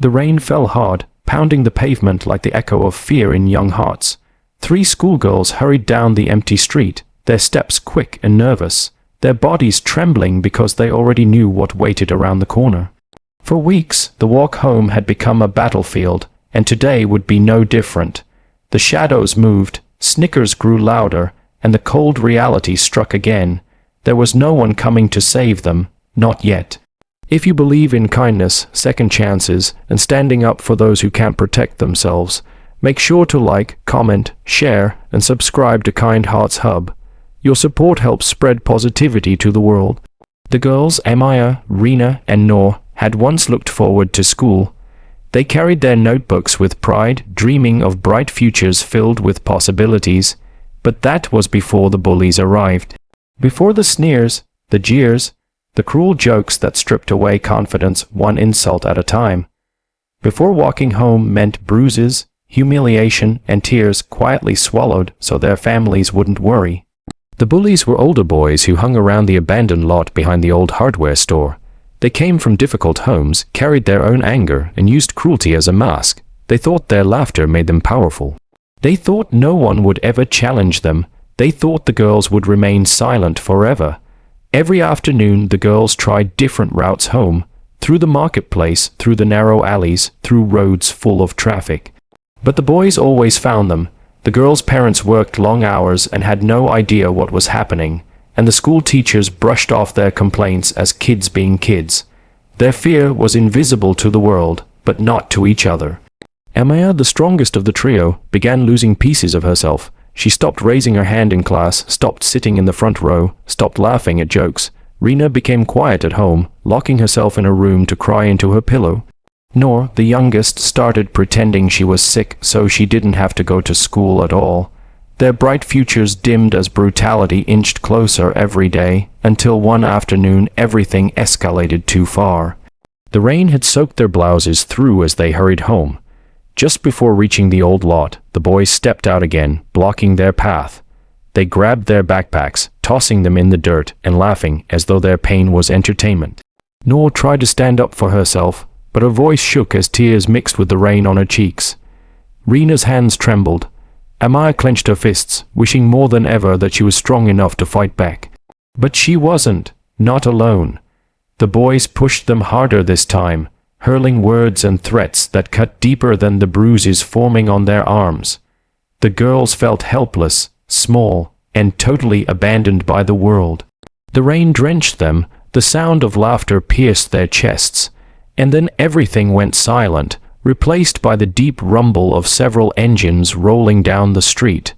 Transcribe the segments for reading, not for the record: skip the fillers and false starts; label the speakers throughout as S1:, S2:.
S1: The rain fell hard, pounding the pavement like the echo of fear in young hearts. 3 schoolgirls hurried down the empty street, their steps quick and nervous, their bodies trembling because they already knew what waited around the corner. For weeks, the walk home had become a battlefield, and today would be no different. The shadows moved, snickers grew louder, and the cold reality struck again. There was no one coming to save them, not yet. If you believe in kindness, second chances, and standing up for those who can't protect themselves, make sure to like, comment, share, and subscribe to KindHeartsHub. Your support helps spread positivity to the world. The girls, Amaya, Rena, and Noor, had once looked forward to school. They carried their notebooks with pride, dreaming of bright futures filled with possibilities. But that was before the bullies arrived. Before the sneers, the jeers, the cruel jokes that stripped away confidence one insult at a time. Before walking home meant bruises, humiliation, and tears quietly swallowed so their families wouldn't worry. The bullies were older boys who hung around the abandoned lot behind the old hardware store. They came from difficult homes, carried their own anger, and used cruelty as a mask. They thought their laughter made them powerful. They thought no one would ever challenge them. They thought the girls would remain silent forever. Every afternoon, the girls tried different routes home, through the marketplace, through the narrow alleys, through roads full of traffic. But the boys always found them. The girls' parents worked long hours and had no idea what was happening, and the school teachers brushed off their complaints as kids being kids. Their fear was invisible to the world, but not to each other. Amaya, the strongest of the trio, began losing pieces of herself. She stopped raising her hand in class, stopped sitting in the front row, stopped laughing at jokes. Rena became quiet at home, locking herself in her room to cry into her pillow. Noor, the youngest, started pretending she was sick so she didn't have to go to school at all. Their bright futures dimmed as brutality inched closer every day, until one afternoon everything escalated too far. The rain had soaked their blouses through as they hurried home. Just before reaching the old lot, the boys stepped out again, blocking their path. They grabbed their backpacks, tossing them in the dirt and laughing as though their pain was entertainment. Noor tried to stand up for herself, but her voice shook as tears mixed with the rain on her cheeks. Rena's hands trembled. Amaya clenched her fists, wishing more than ever that she was strong enough to fight back. But she wasn't, not alone. The boys pushed them harder this time, hurling words and threats that cut deeper than the bruises forming on their arms. The girls felt helpless, small, and totally abandoned by the world. The rain drenched them, the sound of laughter pierced their chests, and then everything went silent, replaced by the deep rumble of several engines rolling down the street.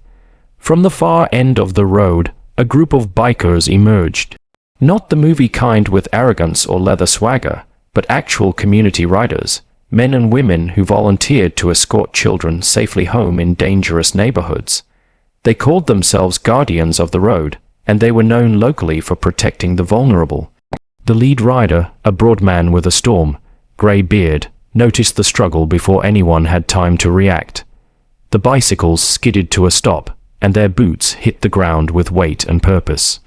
S1: From the far end of the road, a group of bikers emerged. Not the movie kind with arrogance or leather swagger, but actual community riders, men and women who volunteered to escort children safely home in dangerous neighborhoods. They called themselves guardians of the road, and they were known locally for protecting the vulnerable. The lead rider, a broad man with a gray beard, noticed the struggle before anyone had time to react. The bicycles skidded to a stop, and their boots hit the ground with weight and purpose.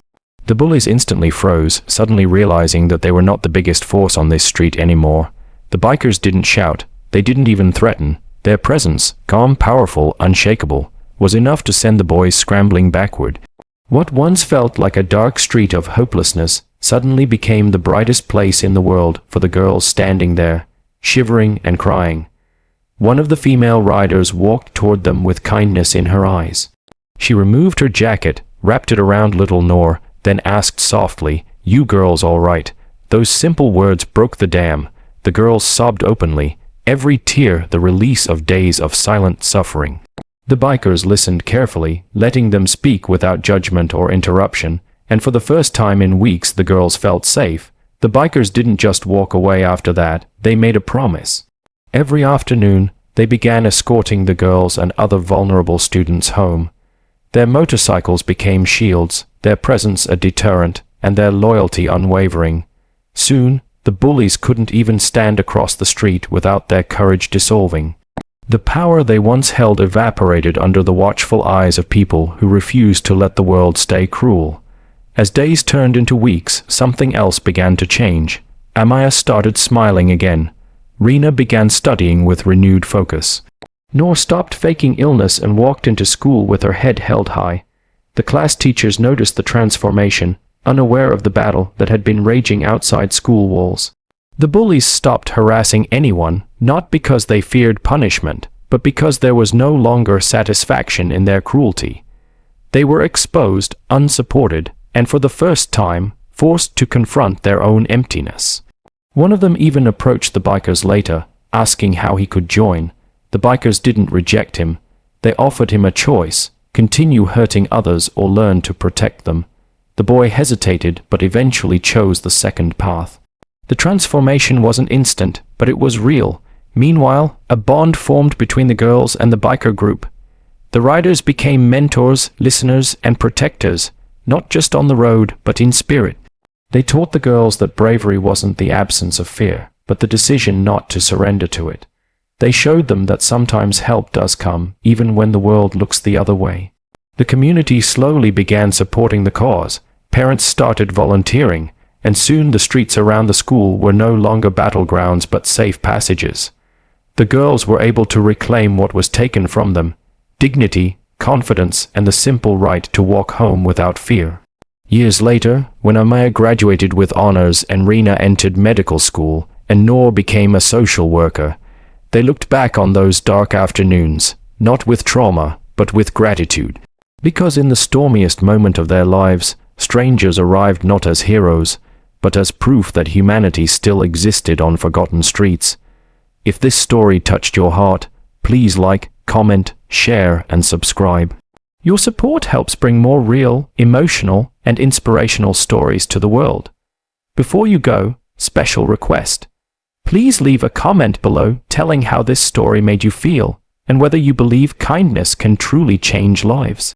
S1: The bullies instantly froze, suddenly realizing that they were not the biggest force on this street anymore. The bikers didn't shout, they didn't even threaten. Their presence, calm, powerful, unshakable, was enough to send the boys scrambling backward. What once felt like a dark street of hopelessness suddenly became the brightest place in the world for the girls standing there, shivering and crying. One of the female riders walked toward them with kindness in her eyes. She removed her jacket, wrapped it around little Noor, then asked softly, "You girls all right?" Those simple words broke the dam. The girls sobbed openly, every tear the release of days of silent suffering. The bikers listened carefully, letting them speak without judgment or interruption, and for the first time in weeks the girls felt safe. The bikers didn't just walk away after that, they made a promise. Every afternoon, they began escorting the girls and other vulnerable students home. Their motorcycles became shields, their presence a deterrent, and their loyalty unwavering. Soon, the bullies couldn't even stand across the street without their courage dissolving. The power they once held evaporated under the watchful eyes of people who refused to let the world stay cruel. As days turned into weeks, something else began to change. Amaya started smiling again. Rena began studying with renewed focus. Noor stopped faking illness and walked into school with her head held high. The class teachers noticed the transformation, unaware of the battle that had been raging outside school walls. The bullies stopped harassing anyone, not because they feared punishment, but because there was no longer satisfaction in their cruelty. They were exposed, unsupported, and for the first time, forced to confront their own emptiness. One of them even approached the bikers later, asking how he could join. The bikers didn't reject him. They offered him a choice: continue hurting others or learn to protect them. The boy hesitated but eventually chose the second path. The transformation wasn't instant, but it was real. Meanwhile, a bond formed between the girls and the biker group. The riders became mentors, listeners, and protectors, not just on the road, but in spirit. They taught the girls that bravery wasn't the absence of fear, but the decision not to surrender to it. They showed them that sometimes help does come, even when the world looks the other way. The community slowly began supporting the cause. Parents started volunteering, and soon the streets around the school were no longer battlegrounds but safe passages. The girls were able to reclaim what was taken from them: dignity, confidence, and the simple right to walk home without fear. Years later, when Amaya graduated with honors and Rena entered medical school, and Noor became a social worker, they looked back on those dark afternoons, not with trauma, but with gratitude. Because in the stormiest moment of their lives, strangers arrived not as heroes, but as proof that humanity still existed on forgotten streets. If this story touched your heart, please like, comment, share, and subscribe. Your support helps bring more real, emotional, and inspirational stories to the world. Before you go, special request. Please leave a comment below telling how this story made you feel, and whether you believe kindness can truly change lives.